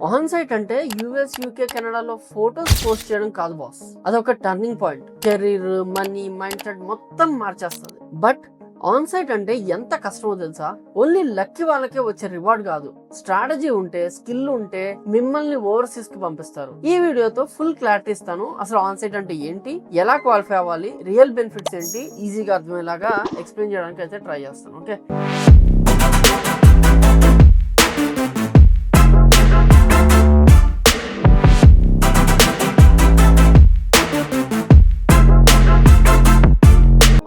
On site అంటే US, UK, కెనడాలో photos post చేయడం కాదు బాస్, అదొక turning point. Career, money, mind set మొత్తం మార్చేస్తుంది. బట్ ఆన్ సైట్ అంటే ఎంత కష్టమో తెలుసా? ఓన్లీ లక్కీ వాళ్ళకే వచ్చే రివార్డ్ కాదు. స్ట్రాటజీ ఉంటే, స్కిల్ ఉంటే మిమ్మల్ని ఓవర్సీస్ కి పంపిస్తారు. ఈ వీడియోతో ఫుల్ క్లారిటీ ఇస్తాను. అసలు ఆన్ సైట్ అంటే ఏంటి, ఎలా క్వాలిఫై అవ్వాలి, రియల్ బెనిఫిట్స్ ఏంటి, ఈజీగా అర్థమయ్యేలాగా ఎక్స్ప్లెయిన్ చేయడానికి అయితే ట్రై చేస్తాను. ఓకే,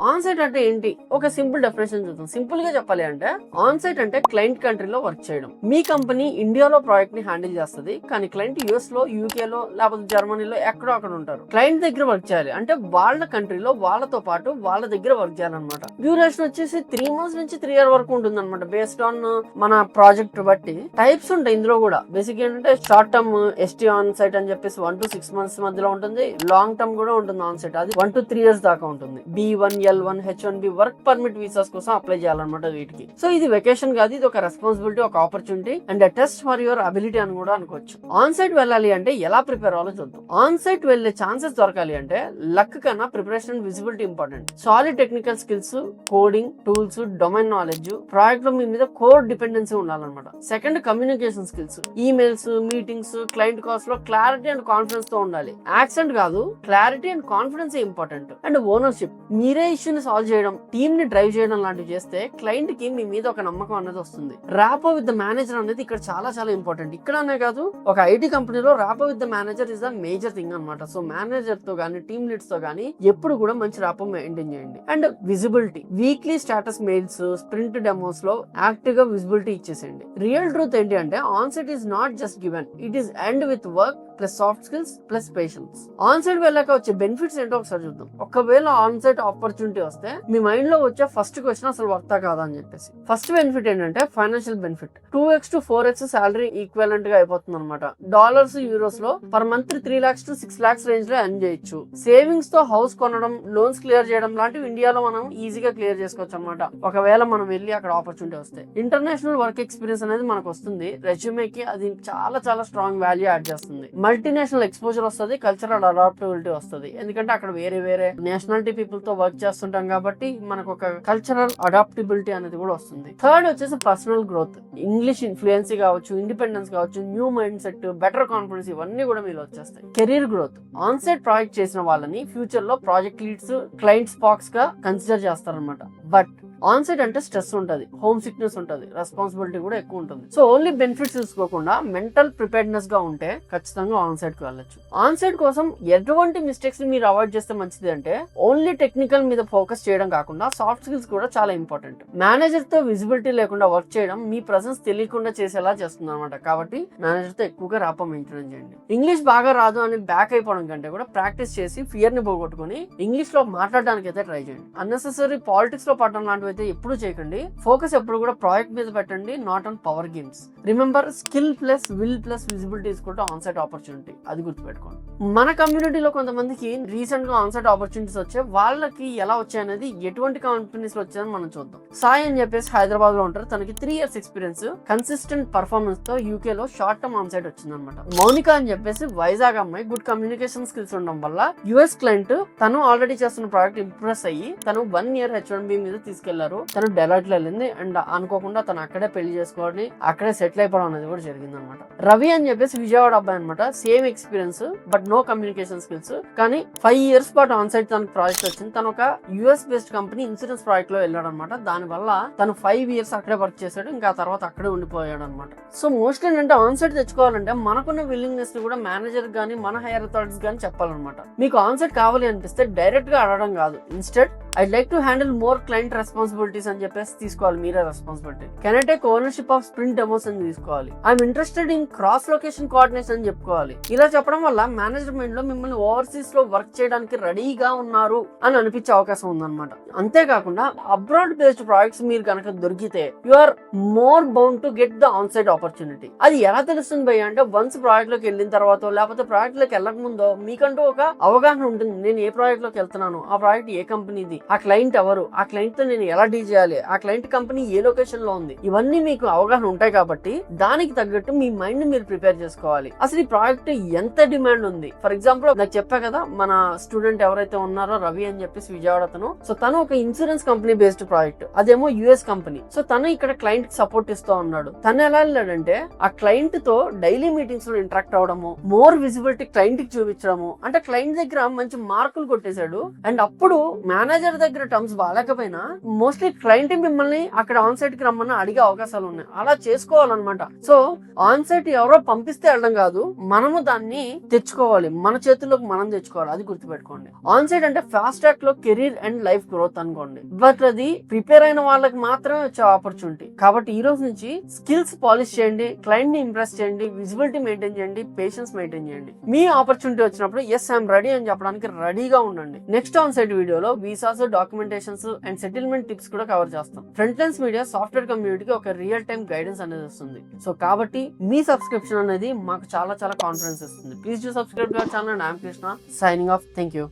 ఆన్ సైట్ అంటే ఏంటి? ఒక సింపుల్ డెఫినేషన్ చూద్దాం. సింపుల్ గా చెప్పాలి అంటే ఆన్ సైట్ అంటే క్లయింట్ కంట్రీలో వర్క్ చేయడం. మీ కంపెనీ ఇండియాలో ప్రాజెక్ట్ ని హ్యాండిల్ చేస్తుంది, కానీ క్లయింట్ యుఎస్ లో, యూకే లో, లేకపోతే జర్మనీలో ఎక్కడో అక్కడ ఉంటారు. క్లయింట్ దగ్గర వర్క్ చేయాలి అంటే వాళ్ళ కంట్రీలో వాళ్ళతో పాటు వాళ్ళ దగ్గర వర్క్ చేయాలన్నమాట. డ్యూరేషన్ వచ్చేసి 3 months నుంచి 3 years వరకు ఉంటుంది అనమాట, బేస్డ్ ఆన్ మన ప్రాజెక్ట్ బట్టి. టైప్స్ ఉంటాయి ఇందులో కూడా. బేసిక్ ఏంటంటే short term ST on site అని చెప్పేసి 1 to 6 months మధ్యలో ఉంటుంది. లాంగ్ టర్మ్ కూడా ఉంటుంది ఆన్ సైట్, అది 1 to 3 years దాకా ఉంటుంది. B1, L1, H1B work permit visas కోసం అప్లై చేయాలన్నమాట వీటికి. సో ఇది వెకేషన్ కాదు, ఇది ఒక రెస్పాన్సిబిలిటీ, ఒక opportunity and test for your ability అని కూడా అనుకోవచ్చు. ఆన్ సైట్ వెళ్ళాలి అంటే ఎలా ప్రిపేర్ అవ్వాలో చూద్దాం. ఆన్ సైట్ వెళ్లే ఛాన్సెస్ దొరకాలి అంటే లక్ కన్నా preparation and visibility important. Solid technical skills, coding, tools, domain knowledge, project లో మీ మీద కోర్ డిపెండెన్సీ ఉండాలన్నమాట. Second, communication skills, emails, meetings, client calls లో క్లారిటీ అండ్ కాన్ఫిడెన్స్ తో ఉండాలి. యాక్సెంట్ కాదు, clarity and confidence important. And ownership, మీరే ఇష్యూని solve చేయడం, టీమ్ ని డ్రైవ్ చేయడం లాంటివి చేస్తే క్లయింట్ కి మీ మీద ఒక నమ్మకం అనేది వస్తుంది. ర్యాపో విత్ ద మేనేజర్ అనేది ఇక్కడ చాలా చాలా ఇంపార్టెంట్. ఇక్కడనే కాదు, ఒక ఐటీ కంపెనీలో rapport with the manager is the major thing అనమాట. సో మేనేజర్ తో గానీ, టీమ్ లీడ్స్ తో గానీ ఎప్పుడు కూడా మంచి ర్యాపో మెయింటైన్ చేయండి. And visibility, weekly status mails, sprint demos లో యాక్టివ్ గా విజిబిలిటీ ఇచ్చేసేయండి. రియల్ ట్రూత్ ఏంటి అంటే on site is not just given, it is end with work plus soft skills plus patience. On site వెళ్ళాక వచ్చే benefits ఏంటో ఒకసారి చూద్దాం. ఒకవేళ ఆన్ సైట్ ఆపర్చునిటీ వస్తే మీ మైండ్ లో వచ్చే ఫస్ట్ క్వశ్చన్ అసలు వర్తా కాదా అని చెప్పేసి. ఫస్ట్ బెనిఫిట్ ఏంటంటే financial benefit. 2x to 4x salary equivalent గా అయిపోతుంది అనమాట. డాలర్స్, యూరోస్ లో per month 3 lakhs to 6 lakhs range లో ఎర్న్ చేయొచ్చు. సేవింగ్స్ తో హౌస్ కొనడం, లోన్స్ క్లియర్ చేయడం లాంటివి ఇండియాలో మనం ఈజీగా క్లియర్ చేసుకోవచ్చు అనమాట, ఒకవేళ మనం వెళ్ళి అక్కడ ఆపర్చునిటీ వస్తే. ఇంటర్నేషనల్ వర్క్ ఎక్స్పీరియన్స్ అనేది మనకు వస్తుంది. రెజ్యూమేకి అది చాలా చాలా స్ట్రాంగ్ వాల్యూ యాడ్ చేస్తుంది. మల్టీనేషనల్ ఎక్స్పోజర్ వస్తుంది, కల్చరల్ అడాప్టబిలిటీ వస్తుంది. ఎందుకంటే అక్కడ వేరే వేరే నేషనాలిటీ పీపుల్ తో వర్క్ చేస్తుంటాం కాబట్టి మనకు ఒక కల్చరల్ అడాప్టబిలిటీ అనేది కూడా వస్తుంది. థర్డ్ వచ్చేసి పర్సనల్ గ్రోత్, ఇంగ్లీష్ ఇన్ఫ్లుయెన్సీ కావచ్చు, ఇండిపెండెన్స్ కావచ్చు, new mindset, better confidence, ఇవన్నీ కూడా మీరు వచ్చేస్తాయి. Career growth, on site project చేసిన వాళ్ళని ఫ్యూచర్ లో ప్రాజెక్ట్ లీడ్స్, క్లయింట్ స్పాక్స్ గా కన్సిడర్ చేస్తారనమాట. బట్ ఆన్ సైట్ అంటే స్ట్రెస్ ఉంటుంది, హోమ్ సిక్నెస్ ఉంటుంది, రెస్పాన్సిబిలిటీ కూడా ఎక్కువ ఉంటుంది. సో ఓన్లీ బెనిఫిట్స్ చూసుకోకుండా మెంటల్ ప్రిపేర్డ్నెస్ గా ఉంటే ఖచ్చితంగా ఆన్ సైట్ కి వెళ్ళొచ్చు. ఆన్ సైట్ కోసం ఎటువంటి మిస్టేక్స్ ని మీరు అవాయిడ్ చేస్తే మంచిది అంటే ఓన్లీ టెక్నికల్ మీద ఫోకస్ చేయడం కాకుండా సాఫ్ట్ స్కిల్స్ కూడా చాలా ఇంపార్టెంట్. మేనేజర్ తో విజిబిలిటీ లేకుండా వర్క్ చేయడం మీ ప్రెసెన్స్ తెలియకుండా చేసేలా చేస్తుంది అనమాట. కాబట్టి మేనేజర్ తో ఎక్కువగా ర్యాపో మెయింటైన్ చేయండి. ఇంగ్లీష్ బాగా రాదు అని బ్యాక్ అయిపోవడం కంటే కూడా ప్రాక్టీస్ చేసి ఫియర్ ని పోగొట్టుకుని ఇంగ్లీష్ లో మాట్లాడడానికి అయితే ట్రై చేయండి. అన్నెసెసరీ పాలిటిక్స్ లో పడడం లాంటివి అయితే ఎప్పుడు చేయకండి. ఫోకస్ ఎప్పుడు కూడా ప్రాజెక్ట్ మీద పెట్టండి, not on power games. Remember, skill plus will plus visibility is కూడా ఆన్ సైట్ ఆపర్చునిటీ, అది గుర్తుపెట్టుకోండి. మన కమ్యూనిటీలో కొంతమందికి రీసెంట్ గా ఆన్ సైట్ ఆపర్చునిటీస్ వచ్చాయి. వాళ్ళకి ఎలా వచ్చాయనేది, ఎటువంటి కంపెనీస్ లో వచ్చాయని మనం చూద్దాం. సాయి అని చెప్పేసి హైదరాబాద్ లో ఉంటారు. తనకి 3 years ఎక్స్పీరియన్స్, కన్సిస్టెంట్ పర్ఫార్మెన్స్ తో యూకే లో షార్ట్ టర్మ్ ఆన్ సైట్ వచ్చింది అనమాట. మౌనిక అని చెప్పేసి వైజాగ్ అమ్మాయి, గుడ్ కమ్యూనికేషన్ స్కిల్స్ ఉండడం వల్ల యుఎస్ క్లయింట్ తను ఆల్రెడీ చేస్తున్న ప్రాజెక్ట్ ఇంప్రెస్ అయ్యి తను 1 year H1B మీద తీసుకెళ్లారు. తను డెలాయిట్ లో వెళ్ళింది అండ్ అనుకోకుండా తను అక్కడే పెళ్లి చేసుకొని అక్కడే సెటిల్ అయిపోవడం అనేది కూడా జరిగింది అనమాట. రవి అని చెప్పేసి విజయవాడ అబ్బాయి అనమాట. Same experience but no communication skills, కానీ 5 years పాటు ఆన్ సైట్ తనకు ప్రాజెక్ట్ వచ్చింది. తను ఒక US based company insurance project లో వెళ్ళాడు అనమాట. దాని వల్ల తను 5 years అక్కడే వర్క్ చేశాడు, ఇంకా తర్వాత అక్కడే ఉండిపోయాడు అనమాట. సో మోస్ట్లీ ఏంటంటే ఆన్ సైట్ తెచ్చుకోవాలంటే మనకున్న విల్లింగ్నెస్ ని కూడా మేనేజర్ గానీ, మన హైయర్ అథారిటీస్ గానీ చెప్పాలన్నమాట. మీకు ఆన్ సైట్ కావాలి అనిపిస్తే డైరెక్ట్ గా అడగడం కాదు, instead I'd like to handle more client responsibilities అని చెప్పేసి తీసుకోవాలి మీరే responsibility. Can I take ownership of sprint demos అని తీసుకోవాలి. I'm interested in cross location coordination అని చెప్పుకోవాలి. ఇలా చెప్పడం వల్ల మేనేజ్మెంట్ లో మిమ్మల్ని ఓవర్సీస్ లో వర్క్ చేయడానికి రెడీగా ఉన్నారు అని అనిపించే అవకాశం ఉందన్నమాట. అంతేకాకుండా అబ్రాడ్ బేస్డ్ ప్రాజెక్ట్స్ మీరు కనుక దొరికితే you are more bound to get the on site opportunity. అది ఎలా తెలుస్తుంది భయ్య అంటే వన్స్ ప్రాజెక్ట్ లోకి వెళ్ళిన తర్వాత, లేకపోతే ప్రాజెక్ట్ లోకి వెళ్ళక ముందో మీకంటూ ఒక అవగాహన ఉంటుంది. నేను ఏ ప్రాజెక్ట్ లోకి వెళ్తున్నాను, ఆ ప్రాజెక్ట్ ఏ కంపెనీది, ఆ క్లయింట్ ఎవరు, ఆ క్లయింట్ తో నేను ఎలా డీల్ చేయాలి, ఆ క్లయింట్ కంపెనీ ఏ లొకేషన్ లో ఉంది, ఇవన్నీ మీకు అవగాహన ఉంటాయి కాబట్టి దానికి తగ్గట్టు మీ మైండ్ మీరు ప్రిపేర్ చేసుకోవాలి. అసలు ఈ ప్రాజెక్ట్ ఎంత డిమాండ్ ఉంది. ఫర్ ఎగ్జాంపుల్ నాకు చెప్పా కదా, మన స్టూడెంట్ ఎవరైతే ఉన్నారో రవి అని చెప్పేసి విజయవాడ సో తను ఒక ఇన్సూరెన్స్ కంపెనీ బేస్డ్ ప్రాజెక్ట్, అదేమో యుఎస్ కంపెనీ. సో తను ఇక్కడ క్లయింట్ కి సపోర్ట్ ఇస్తూ ఉన్నాడు. తను ఎలా వెళ్ళాడంటే ఆ క్లయింట్ తో డైలీ మీటింగ్స్ లో ఇంటరాక్ట్ అవడము, మోర్ విజిబిలిటీ క్లయింట్ కి చూపించడము, అంటే క్లయింట్ దగ్గర మంచి మార్కులు కొట్టేశాడు. అండ్ అప్పుడు మేనేజర్ దగ్గర టర్మ్స్ బాగాలేకపోయినా మోస్ట్లీ క్లయింట్ మిమ్మల్ని అక్కడ ఆన్ సైట్ కి రమ్మని అడిగే అవకాశాలు ఉన్నాయి. అలా చేసుకోవాలన్నమాట. సో ఆన్ సైట్ ఎవరో పంపిస్తే వెళ్ళడం కాదు, మనము దాన్ని తెచ్చుకోవాలి, మన చేతుల్లోకి మనం తెచ్చుకోవాలి. అది గుర్తుపెట్టుకోండి. ఆన్ సైట్ అంటే ఫాస్ట్ ట్రాక్ లో కెరీర్ అండ్ లైఫ్ గ్రోత్ అనుకోండి. బట్ అది ప్రిపేర్ అయిన వాళ్ళకి మాత్రమే వచ్చే ఆపర్చునిటీ. కాబట్టి ఈ రోజు నుంచి స్కిల్స్ పాలిష్ చేయండి, క్లయింట్ ని ఇంప్రెస్ చేయండి, విజిబిలిటీ మెయింటైన్ చేయండి, పేషెన్స్ మెయింటైన్ చేయండి. మీ ఆపర్చునిటీ వచ్చినప్పుడు ఎస్ ఐఎమ్ రెడీ అని చెప్పడానికి రెడీగా ఉండండి. నెక్స్ట్ ఆన్ సైట్ వీడియోలో visas, documentations and settlement tips కూడా కవర్ చేస్తాం. ఫ్రంట్ లైన్స్ మీడియా సాఫ్ట్వేర్ కమ్యూనిటీకి ఒక రియల్ టైమ్ గైడెన్స్ అనేది వస్తుంది. సో కాబట్టి మీ సబ్స్క్రిప్షన్ అనేది మాకు చాలా చాలా కాన్ఫిడెన్స్ ఇస్తుంది. Please do subscribe to our channel. I'm Krishna signing off. Thank you.